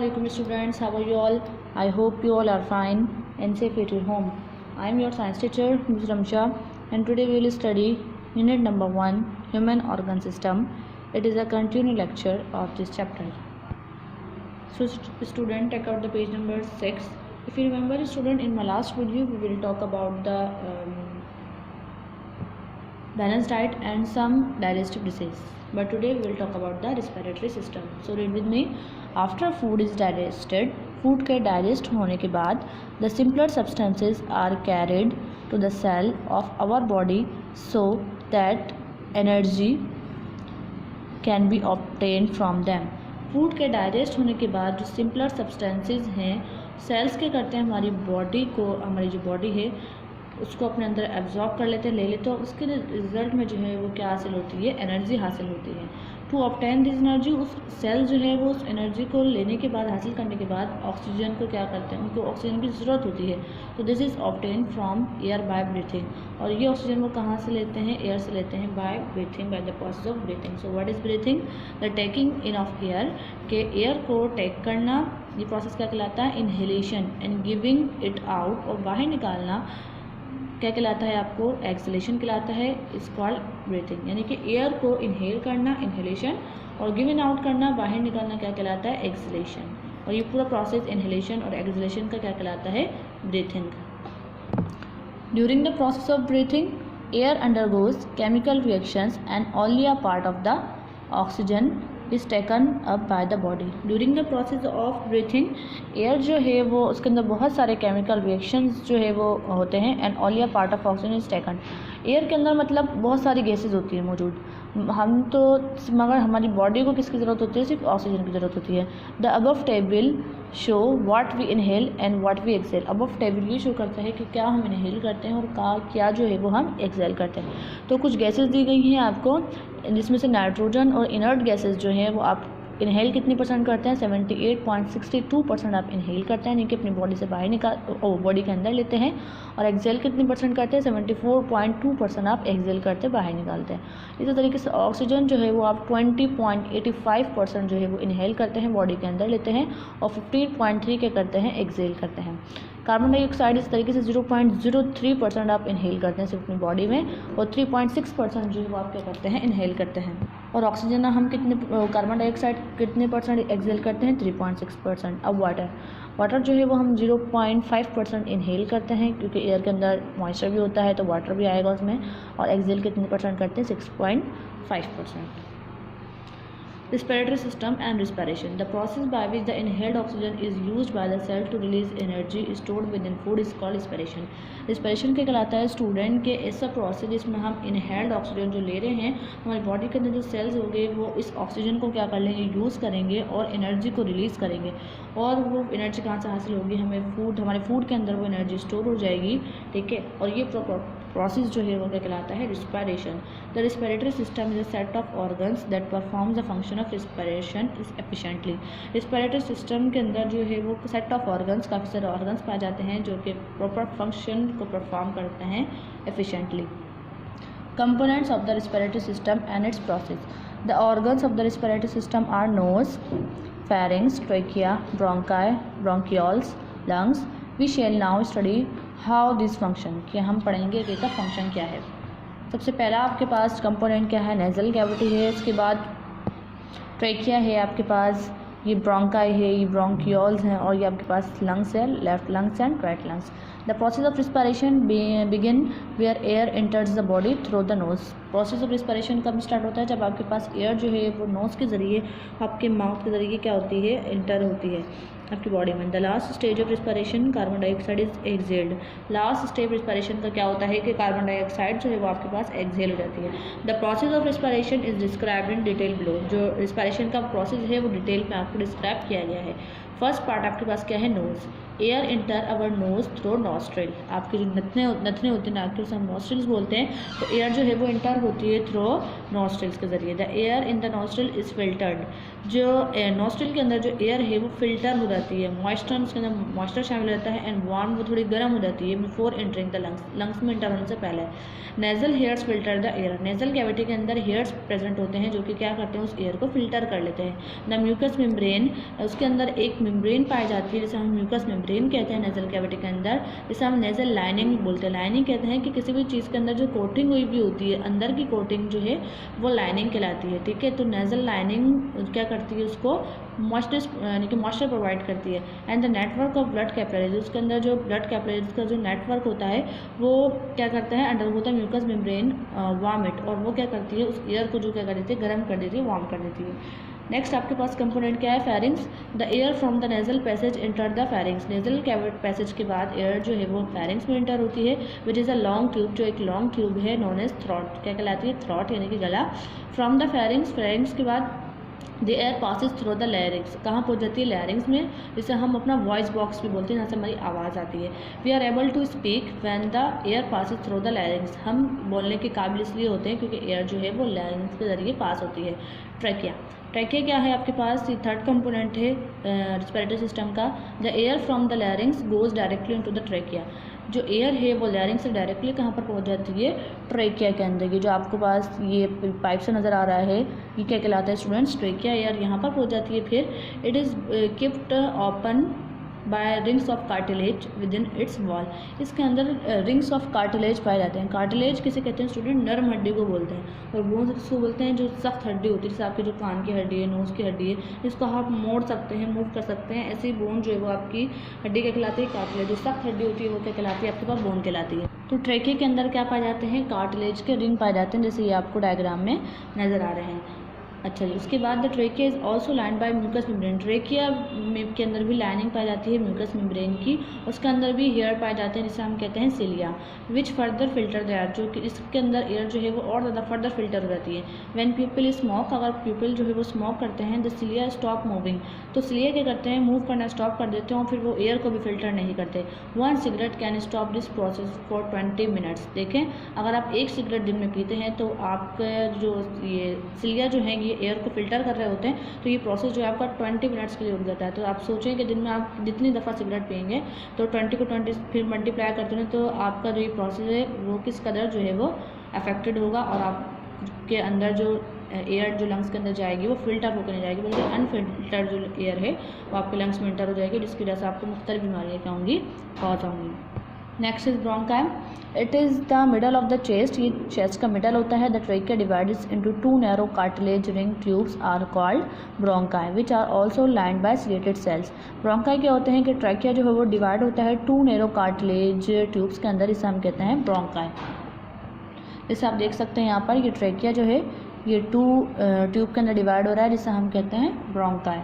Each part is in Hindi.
Assalamualaikum students, how are you all? I hope you all are fine and safe at your home. I am your science teacher Ms. Ramsha, and today we will study unit number 1, human organ system. It is a continued lecture of this chapter. So student, take out the page number 6. If you remember student, in my last video we will talk about the balanced diet and some digestive disease, but today we will talk about the respiratory system. So read with me. After food is digested, food के digest होने के बाद the simpler substances are carried to the cell of our body so that energy can be obtained from them. Food के डाइजेस्ट होने के बाद जो सिंपलर सब्सटेंसेस हैं सेल्स के करते हैं हमारी बॉडी को, हमारी जो बॉडी है उसको अपने अंदर एब्जॉर्ब कर लेते हैं, ले लेते हैं। उसके रिजल्ट में जो है वो क्या हासिल होती है, एनर्जी हासिल होती है। टू ऑब्टेन दिस एनर्जी, उस सेल जो है वो उस एनर्जी को लेने के बाद, हासिल करने के बाद ऑक्सीजन को क्या करते हैं, उनको ऑक्सीजन की ज़रूरत होती है। तो this is obtain from air by breathing, और ये ऑक्सीजन वो कहाँ से लेते हैं, एयर से लेते हैं, by breathing, by the process of breathing. So what is breathing? The taking in of air, के एयर को टेक करना, ये प्रोसेस क्या कहलाता है, inhalation, and giving it out, और बाहर निकालना क्या कहलाता है, आपको एक्सलेशन कहलाता है। इस कॉल्ड ब्रीथिंग, यानी कि एयर को इनहेल करना इनहेलेशन, और गिवन आउट करना बाहर निकालना क्या कहलाता है, एक्सलेशन। और ये पूरा प्रोसेस इनहेलेशन और एक्सलेशन का क्या कहलाता है, breathing. During the process of breathing air undergoes chemical reactions and only a part of the oxygen is taken up by the body. During the process of breathing air जो है वो उसके अंदर बहुत सारे केमिकल रिएक्शंस जो है वो होते हैं, and only a part of oxygen is taken. Air के अंदर मतलब बहुत सारी गैसेज होती है मौजूद, हम तो मगर हमारी बॉडी को किसकी ज़रूरत होती है, सिर्फ ऑक्सीजन की ज़रूरत होती है। The above table show what we inhale and what we exhale. Above table ये शो करता है कि क्या हम इनहेल करते हैं और क्या जो है वो हम एक्सेल करते हैं। तो कुछ गैसेज दी गई हैं आपको, जिसमें से नाइट्रोजन और इनर्ट गैसेज जो हैं वो आप इनहेल कितनी परसेंट करते हैं, 78.62% आप इनहेल करते हैं, यानी कि अपनी बॉडी से बाहर बॉडी के अंदर लेते हैं। और एक्सेल कितनी परसेंट करते हैं, 74.2% आप एक्सेल करते बाहर निकालते हैं। इसी तरीके से ऑक्सीजन जो है वो आप 20.85% जो है वो इनहेल करते हैं, बॉडी के अंदर लेते हैं, और 15.3 के करते हैं, एक्सेल करते हैं। कार्बन डाइऑक्साइड इस तरीके से 0.03% आप इनहेल करते हैं सिर्फ अपनी बॉडी में, और 3.6% जो है वो आप क्या करते हैं, इनहेल करते हैं। और ऑक्सीजन हम कितने, कार्बन डाइऑक्साइड कितने परसेंट एक्सेल करते हैं, 3.6%। अब वाटर जो है वो हम 0.5% इनहेल करते हैं, क्योंकि एयर के अंदर मॉइस्चर भी होता है तो वाटर भी आएगा उसमें, और एक्सेल कितने परसेंट करते हैं, 6.5%। Respiratory system and respiration. The process by which the inhaled oxygen is used by the cell to release energy stored within food is called respiration. Respiration क्या कहलाता है स्टूडेंट के, ऐसा प्रोसेस जिसमें हम इनहेल्ड ऑक्सीजन जो ले रहे हैं, हमारी बॉडी के अंदर जो सेल्स हो गए वो इस ऑक्सीजन को क्या कर लेंगे, यूज़ करेंगे और एनर्जी को रिलीज़ करेंगे। और वो एनर्जी कहाँ से हासिल होगी, हमारे फूड के अंदर वो एनर्जी स्टोर हो जाएगी, ठीक है। और ये प्रोसेस जो है वो क्या कहलाता है, respiration. The respiratory system is a set of organs that performs the function of respiration efficiently. Respiratory system के अंदर जो है वो सेट ऑफ ऑर्गन्स, काफ़ी सारे ऑर्गन्स पाए जाते हैं जो कि प्रॉपर फंक्शन को परफॉर्म करते हैं efficiently. Components of the respiratory system and its process. The organs of the respiratory system are nose, pharynx, trachea, bronchi, bronchioles, lungs. We shall now study how this function, कि हम पढ़ेंगे कि इसका फंक्शन क्या है। सबसे पहला आपके पास कंपोनेंट क्या है, नेजल कैविटी है, उसके बाद ट्रेकिया है आपके पास, ये ब्रोंकाई है, ये ब्रोंकियोल्स हैं, और ये आपके पास लंग्स है, left lungs and right lungs. The process of respiration begin where air enters the body through the nose. Process of respiration कब स्टार्ट होता है, जब आपके पास एयर जो है वो नोज के ज़रिए, आपके माउथ के ज़रिए क्या होती है, एंटर होती है आपकी बॉडी में। The last stage of respiration carbon dioxide is excelled. Last stage respiration का क्या होता है कि कार्बन डाइऑक्साइड जो है वो आपके पास एक्सेल हो जाती है। The process of respiration is described in detail below. जो रिस्पिरेशन का प्रोसेस है वो डिटेल में आपको डिस्क्राइब किया गया है। फर्स्ट पार्ट आपके पास क्या है, nose. Air enter our nose through nostril. आपके जो नथने होते हैं नाक के, उसे हम नॉस्ट्रिल्स बोलते हैं, तो एयर जो है वो इंटर होती है थ्रू नॉस्ट्रिल्स के जरिए। The air in the nostril is filtered. जो नोस्ट्रल के अंदर जो एयर है वो फिल्टर हो जाती है, मॉइस्चर उसके अंदर मॉइस्चर शामिल रहता है, एंड वार्म वो थोड़ी गर्म हो जाती है before entering the lungs, lungs में एंटर होने से पहले। Nasal hairs filter the air, nasal cavity के अंदर हेयर्स प्रेजेंट होते हैं जो कि क्या करते हैं, उस एयर को फिल्टर कर लेते हैं। द म्यूकस मेम्ब्रेन, उसके अंदर एक मेम्ब्रेन पाई जाती है जिसे हम म्यूकस मेम्ब्रेन कहते हैं नेजल कैविटी के अंदर, जिसे हम नेजल लाइनिंग बोलते हैं। लाइनिंग कहते हैं कि किसी भी चीज़ के अंदर जो कोटिंग हुई भी होती है, अंदर की कोटिंग जो है वो लाइनिंग कहलाती है, ठीक है। तो नेजल लाइनिंग क्या करती है, उसको मॉइस्चर यानी कि मॉइस्चर प्रोवाइड करती है। And the network of blood capillaries, उसके अंदर जो ब्लड कैपिलरीज का जो नेटवर्क होता है वो क्या करता है, अंडर होता है म्यूकस मेम्ब्रेन वार्मिट, और वो क्या करती है, उस एयर को जो क्या कर देती है, गर्म कर देती है, वार्म कर देती है। नेक्स्ट आपके पास कंपोनेंट क्या है, pharynx. The air from the nasal passage enter the pharynx, nasal cavity passage के बाद एयर जो है वो फेरिंग्स में एंटर होती है, which is a long tube, जो एक लॉन्ग ट्यूब है, नॉन एज थ्रॉट, क्या कहलाती है, थ्रॉट यानी कि गला। फ्रॉम द फेरिंग्स, फेरिंग्स के बाद the air passes through the लैरिंग्स, कहाँ पहुँच जाती है, लैरिंग्स में, जिसे हम अपना वॉइस बॉक्स भी बोलते हैं, जहाँ से हमारी आवाज़ आती है। We are able to speak when the air passes through the larynx, हम बोलने के काबिल इसलिए होते हैं क्योंकि एयर जो है वो लैरिंग्स के जरिए पास होती है। ट्रैकिया, ट्रैकिया क्या है आपके पास, ये थर्ड कंपोनेंट है रिस्पिरेटरी सिस्टम का। The air from the larynx goes directly into the trachea, जो एयर है वो लैरिंग से डायरेक्टली कहाँ पर पहुँच जाती है, ट्रैकिया के अंदर। ये जो आपके पास ये पाइप से नज़र आ रहा है, ये क्या कहलाता है स्टूडेंट्स, ट्रैकिया। एयर यहाँ पर पहुँच जाती है। फिर it is keeped open by rings of cartilage with in its wall, इसके अंदर रिंग्स ऑफ कार्टिलेज पाए जाते हैं। कार्टिलेज किसे कहते हैं स्टूडेंट, नरम हड्डी को बोलते हैं, और बोन्स किसको बोलते हैं, जो सख्त हड्डी होती है, जैसे आपके जो कान की हड्डी है, नोज़ की हड्डी है, जिसको आप मोड़ सकते हैं, मूव कर सकते हैं, ऐसी बोन जो है वो आपकी हड्डी क्या कहलाती है, कार्टिलेज। जो सख्त हड्डी होती है वो क्या कहलाती है, आपके पास बोन कहलाती है। तो ट्रैकिया के अंदर क्या पाए जाते हैं, कार्टिलेज के रिंग पाए जाते हैं, जैसे ये आपको डायग्राम में नज़र आ रहे हैं। अच्छा जी, उसके बाद the trachea is also line by mucus membrane, trachea के अंदर भी लाइनिंग पाई जाती है म्यूकस मेम्ब्रेन की, उसके अंदर भी हेयर पाए जाते हैं जिसे हम कहते हैं cilia, which further filter the air, जो कि इसके अंदर एयर जो है वो और ज़्यादा फर्दर फिल्टर हो जाती है। व्हेन पीपल स्मोक, अगर पीपल जो है वो स्मोक करते हैं, द सिलिया स्टॉप मूविंग, तो सिलिया क्या करते हैं, मूव करना स्टॉप कर देते हैं, और फिर वो एयर को भी फिल्टर नहीं करते। One cigarette can stop this process for 20 minutes, देखें अगर आप एक सिगरेट दिन में पीते हैं तो आपका जो ये सिलिया जो है ये एयर को फिल्टर कर रहे होते हैं, तो ये प्रोसेस जो है आपका 20 मिनट्स के लिए रुक जाता है। तो आप सोचें कि दिन में आप जितनी दफ़ा सिगरेट पियेंगे तो 20 को 20 फिर मल्टीप्लाई करते हैं, तो आपका जो ये प्रोसेस है वो किस कदर जो है वो अफेक्टेड होगा, और आपके अंदर जो एयर जो लंग्स के अंदर जाएगी वो फिल्टर होकर नहीं जाएगी, बल्कि अनफिल्टर्ड जो एयर है वो आपके लंग्स में एंटर हो जाएगी, जिसकी वजह से आपको मुख्तलिफ बीमारियाँ क्या होंगी, कॉज होंगी। Next is bronchi, it is the middle of the chest, ये चेस्ट का मिडल होता है। The trachea divides into 2 narrow cartilage ring tubes are called bronchi which are also lined by ciliated cells. Bronchi क्या होते हैं कि ट्रेकिया जो है वो डिवाइड होता है 2 नैरो कार्टिलेज ट्यूब्स के अंदर, इसे हम कहते हैं ब्रोंकाई। जैसे आप देख सकते हैं यहाँ पर ये ट्रेकिया जो है ये 2 ट्यूब के अंदर डिवाइड हो रहा है, जिसे हम कहते हैं bronchi,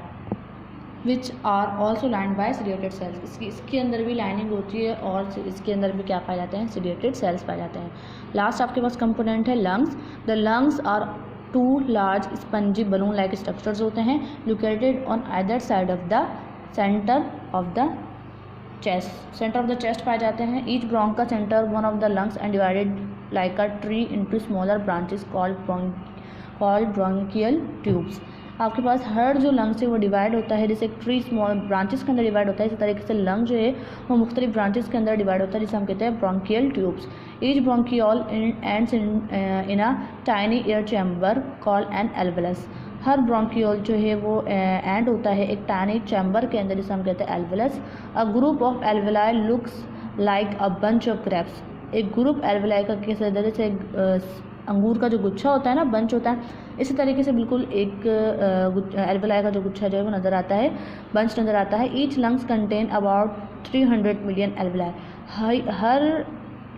which are also lined by ciliated cells, इसके अंदर भी लाइनिंग होती है, और इसके अंदर भी क्या पाए जाते हैं, सिलिएटेड सेल्स पाए जाते हैं। लास्ट आपके पास कंपोनेंट है lungs. The lungs are 2 large spongy balloon like structures होते हैं, located on either side of the centre of the chest, centre of the chest पाए जाते हैं। Each bronchus centre one of the lungs and divided like a tree into smaller branches called bronchial tubes. आपके पास हर जो लंग्स है वो डिवाइड होता है, जैसे ट्री स्मॉल ब्रांचेस के अंदर डिवाइड होता है, इसी तरीके से लंग जो है वो मुख्तलिफ ब्रांचेस के अंदर डिवाइड होता है, जिसे हम कहते हैं bronchial tubes. Each bronchiole ends in a tiny air chamber called an alveolus, हर ब्रोंकियोल जो है वो एंड होता है एक टाइनी चैम्बर के अंदर, जिसे हम कहते हैं alveolus. A group of alveoli looks like a bunch of grapes, एक ग्रुप एल्वेलाई का कैसे जैसे अंगूर का जो गुच्छा होता है ना, बंच होता है, इसी तरीके से बिल्कुल एक एल्वेलाई का जो गुच्छा जो है वो नज़र आता है, बंच नज़र आता है। Each lungs contain about 300 million alveoli, her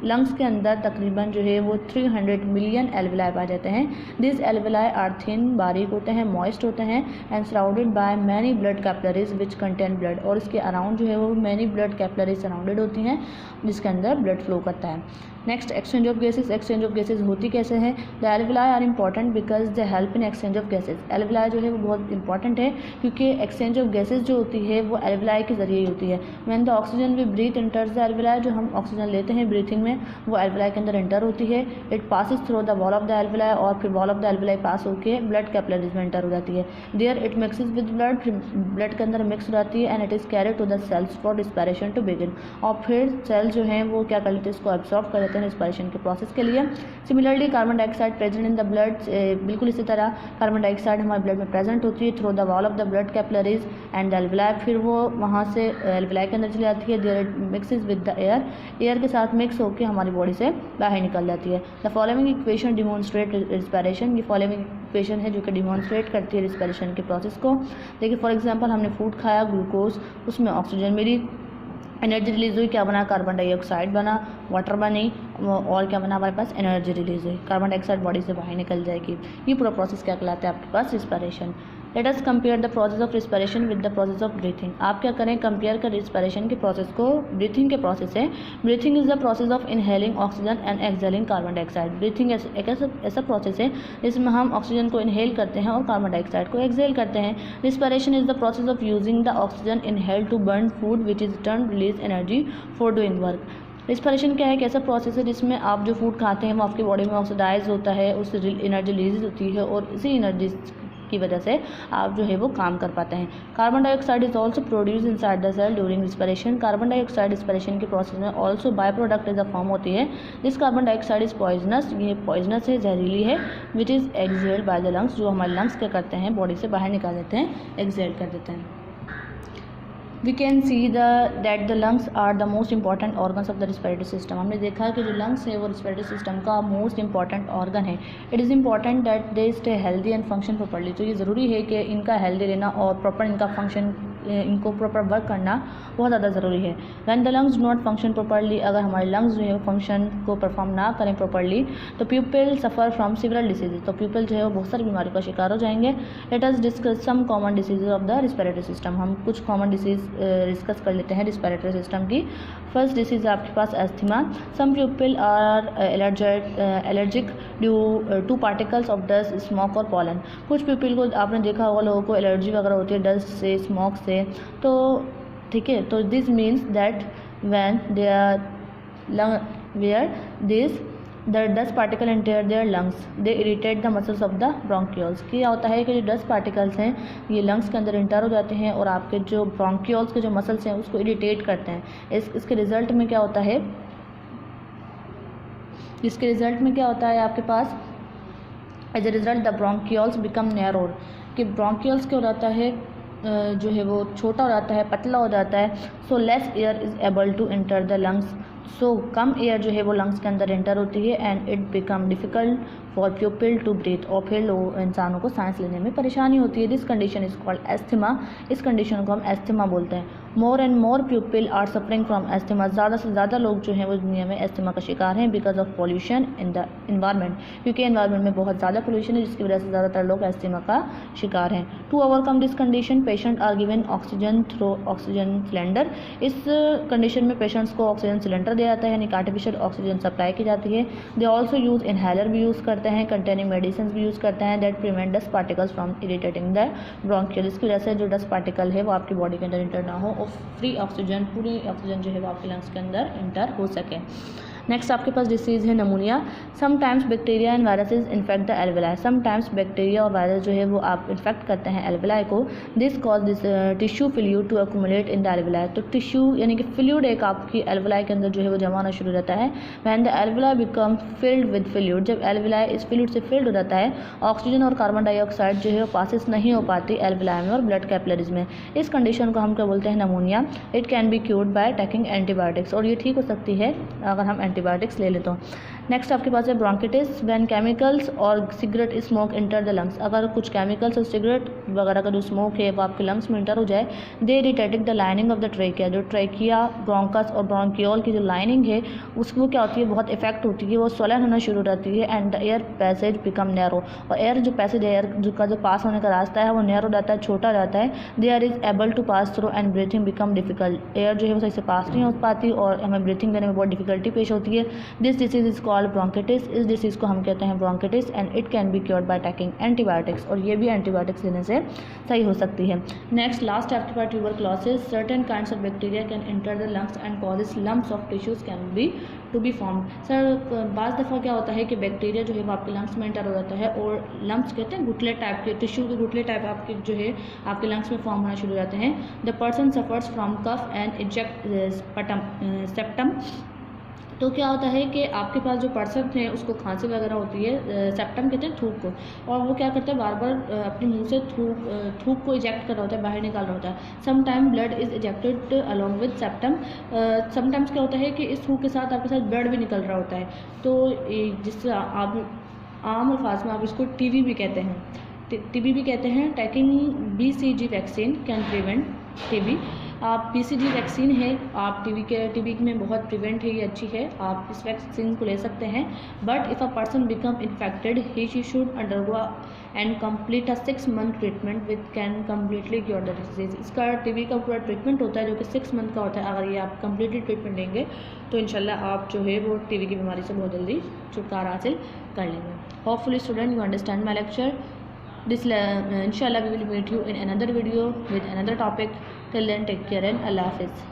lungs के अंदर तकरीबन जो है वो 300 मिलियन एल्वेलाई पाए जाते हैं। दिस एल्वेलाई आर थिन, बारीक होते हैं, मॉइस्ट होते हैं, and surrounded by many blood capillaries which contain blood, और इसके अराउंड जो है वो मैनी ब्लड कैपिलरीज सराउंडेड होती हैं जिसके अंदर ब्लड फ्लो करता है। Next exchange of gases, exchange of gases होती कैसे हैं। The alveoli are important because they help in exchange of gases, alveoli जो है वो बहुत इंपॉर्टेंट है क्योंकि एक्सचेंज ऑफ गैसेज जो होती है वो एल्वेलाई के जरिए ही होती है। When the oxygen we breathe enters the alveoli, जो हम ऑक्सीजन लेते हैं ब्रीथिंग में वो एल्वेलाई के अंदर एंटर होती है। It passes through the wall of the alveoli और फिर wall of the alveoli pass होकर ब्लड कैपिलरीज में एंटर हो जाती है। There it mixes with blood, फिर ब्लड के अंदर मिक्स हो जाती है and it is carried to the cells for respiration to begin. और फिर सेल जो हैं वो क्या कर लेते हैं, इसको एब्जॉर्ब कर लेते हैं रिस्पायरेशन के प्रोसेस के लिए। Similarly carbon dioxide present in the blood, बिल्कुल इसी तरह कार्बन डाइऑक्साइड हमारे ब्लड में प्रेजेंट होती है through the wall of the blood capillaries and alveoli. फिर वो वहाँ से एल्वेलाई के अंदर चली जाती है। There it mixes with the air, air के साथ मिक्स होकर हमारी बॉडी से बाहर निकल जाती है। The following equation demonstrate respiration, ये फॉलोइंग इक्वेशन है जो कि डिमॉन्स्ट्रेट करती है रिस्पायरेशन के प्रोसेस को। देखिए फॉर एग्जांपल हमने फूड खाया, ग्लूकोज, उसमें ऑक्सीजन मिली, एनर्जी रिलीज हुई, क्या बना, कार्बन डाइऑक्साइड बना, वाटर बनी और क्या बना, हमारे पास एनर्जी रिलीज हुई, कार्बन डाइऑक्साइड बॉडी से बाहर निकल जाएगी। ये पूरा प्रोसेस क्या कहलाता है आपके पास, respiration. Let us compare the process of respiration with the process of breathing. आप क्या करें, कंपेयर कर रिस्पायरेशन के प्रोसेस को ब्रीथिंग के प्रोसेस से। Breathing is the process of inhaling oxygen and exhaling carbon dioxide. Breathing एक ऐसा प्रोसेस है जिसमें हम ऑक्सीजन को इनहेल करते हैं और कार्बन डाइऑक्साइड को एक्सहेल करते हैं। Respiration is the process of using the oxygen inhaled to burn food which is turn release energy for doing work. Respiration क्या है, एक ऐसा प्रोसेस है जिसमें आप जो फूड खाते हैं वो आपकी बॉडी में ऑक्सीडाइज होता है, उससे एनर्जी रिलीज होती है और इसी एनर्जी की वजह से आप जो है वो काम कर पाते हैं। Carbon dioxide is also produce inside the cell during respiration. Carbon dioxide respiration के प्रोसेस में also by product is a form होती है। This carbon dioxide is poisonous, ये पॉइजनस है, जहरीली है, which is exhaled by the lungs, जो हमारे लंग्स क्या करते हैं, बॉडी से बाहर निकाल देते हैं, एक्सहेल कर देते हैं। We can see that the lungs are the most important organs of the respiratory system। हमने देखा कि जो lungs है वो respiratory system का most important organ है। It is important that they stay healthy and function properly। तो ये ज़रूरी है कि इनका healthy रहना और proper इनका function, इनको proper work करना बहुत ज़्यादा ज़रूरी है। When the lungs do not function properly, अगर हमारे lungs जो है वो function को perform ना करें properly तो people suffer from several diseases। तो people जो है वो बहुत सारी बीमारियों का शिकार हो जाएंगे। Let us discuss some common diseases of the respiratory system। हम कुछ common disease डिस्कस कर लेते हैं रिस्पायरेटरी सिस्टम की। फर्स्ट डिसीज है आपके पास asthma. Some people are allergic due to particles of dust, smoke और पॉलन। कुछ पीपल को आपने देखा होगा, लोगों को एलर्जी वगैरह होती है डस्ट से, स्मोक से, तो ठीक है। तो this means that when they are where this the dust particle enter their lungs, they irritate the muscles of the bronchioles। क्या होता है कि जो डस्ट पार्टिकल्स हैं ये लंग्स के अंदर इंटर हो जाते हैं और आपके जो ब्रोंकियोल्स के जो मसल्स हैं उसको इरिटेट करते हैं। इसके रिजल्ट में क्या होता है, इसके रिजल्ट में क्या होता है आपके पास, as a result the bronchioles become narrower, कि ब्रोंकियोल्स क्या हो जाता है, जो है वो छोटा हो जाता है, पतला हो जाता है। So less air is able to enter the lungs, so कम एयर जो है वो लंग्स के अंदर एंटर होती है and it become difficult for people to breathe, और फिर लोग इंसानों को सांस लेने में परेशानी होती है। This condition is called asthma. इस कंडीशन को हम एस्थमा बोलते हैं। More and more people are suffering from asthma. ज़्यादा से ज़्यादा लोग जो हैं वो दुनिया में एस्थमा का शिकार हैं because of pollution in the environment, क्योंकि इन्वायरमेंट में बहुत ज़्यादा पोल्यूशन है जिसकी वजह से ज़्यादातर लोग एस्थमा का शिकार हैं। To overcome this condition patient are given oxygen through oxygen cylinder. इस कंडीशन में पेशेंट्स को ऑक्सीजन सिलेंडर दिया जाता है, यानी आर्टिफिशियल ऑक्सीजन सप्लाई की जाती है। दे ऑल्सो यूज़ इनहेलर भी यूज़ करते हैं, कंटेनिंग मेडिसिन भी यूज़ करते हैं that prevent dust particles from irritating the bronchial. इसकी वजह से जो डस्ट पार्टिकल है वो आपकी बॉडी के अंदर इंटर ना हो और फ्री ऑक्सीजन, पूरी ऑक्सीजन जो है वो आपके लंग्स के अंदर इंटर हो सके। नेक्स्ट आपके पास डिसीज़ है pneumonia. Sometimes bacteria and viruses infect the alveoli. Sometimes bacteria और वायरस जो है वो आप इन्फेक्ट करते हैं एल्वेलाई को। This cause this tissue fluid to accumulate in the alveoli. तो टिश्यू यानी कि फ्लूइड एक आपकी एल्वेलाई के अंदर जो है वो जमा होना शुरू हो जाता है। When the alveoli become filled with fluid, जब एल्वेलाई इस फ्लूइड से फिल्ड हो जाता है, ऑक्सीजन और कार्बन डाइऑक्साइड जो है वो पासिस नहीं हो पाती एल्वेलाई में और ब्लड कैपिलरीज में। इस कंडीशन को हम क्या बोलते हैं, नमूनिया। It can be cured by taking antibiotics, और ये ठीक हो सकती है अगर हम एंटीबायोटिक्स ले ले तो। नेक्स्ट आपके पास है ब्रोंकिटिस। व्हेन केमिकल्स और cigarette smoke enter the lungs. अगर कुछ केमिकल्स और सिगरेट वगैरह का जो स्मोक है वो आपके लंग्स में इंटर हो जाए, they irritating the lining of the trachea. जो ट्रेकिया, ब्रोंकस और ब्रोंकियोल की जो लाइनिंग है उसको क्या होती है, बहुत इफेक्ट होती है, वो स्वलन होना शुरू हो जाती है and the air passage become narrow. और एयर जो पैसेज है, एयर जो पास होने का रास्ता है वो नैरो जाता है, छोटा जाता है। They are is able to pass through and breathing become difficult. Air जो है वो सही से पास नहीं हो पाती और हमें ब्रीथिंग लेने में बहुत डिफिकल्टी पेश होती है। होती है। This disease is called bronchitis, इस डिसीज़ को हम कहते हैं bronchitis and it can be cured by taking antibiotics, और ये भी एंटीबायोटिक्स लेने से सही हो सकती है। नेक्स्ट लास्ट आपके पास tuberculosis, certain kinds of bacteria can enter the lungs and causes lumps of tissues can be to be formed. सर बाज़ दफ़ा क्या होता है कि बैक्टीरिया जो है वो आपके लंग्स में एंटर हो जाता है और लम्प्स कहते हैं गुटले टाइप के, टिश्यू के गुटले टाइप आपके जो है आपके लंग्स में फॉर्म होना शुरू हो जाते हैं। The person suffers from cough and eject septum. तो क्या होता है कि आपके पास जो पर्सन है उसको खांसी वगैरह होती है, सेप्टम कहते हैं थूक को, और वो क्या करता है बार बार अपने मुंह से थूक को इजेक्ट कर रहा होता है, बाहर निकाल रहा होता है। Some blood is ejected along with sputum. Sometimes क्या होता है कि इस थूक के साथ आपके साथ ब्लड भी निकल रहा होता है, तो जिससे आप आम अल्फाज में आप इसको टीबी भी कहते हैं, टीबी भी कहते हैं। Taking BCG vaccine can prevent TB. आप BCG वैक्सीन है, आप टीबी में बहुत प्रिवेंट है, ये अच्छी है, आप इस वैक्सीन को ले सकते हैं। But if a person become infected he she should undergo and complete a 6 month treatment with can completely cure the disease. इसका टीबी का पूरा ट्रीटमेंट होता है जो कि 6 मंथ का होता है। अगर ये आप कम्प्लीटली ट्रीटमेंट लेंगे तो इंशाल्लाह आप जो है वो टीबी की बीमारी से बहुत जल्दी छुटकारा हासिल कर लेंगे। Hopefully student you understand my lecture. Inshallah we will meet you in another video with another topic. Till then, take care and Allah Hafiz.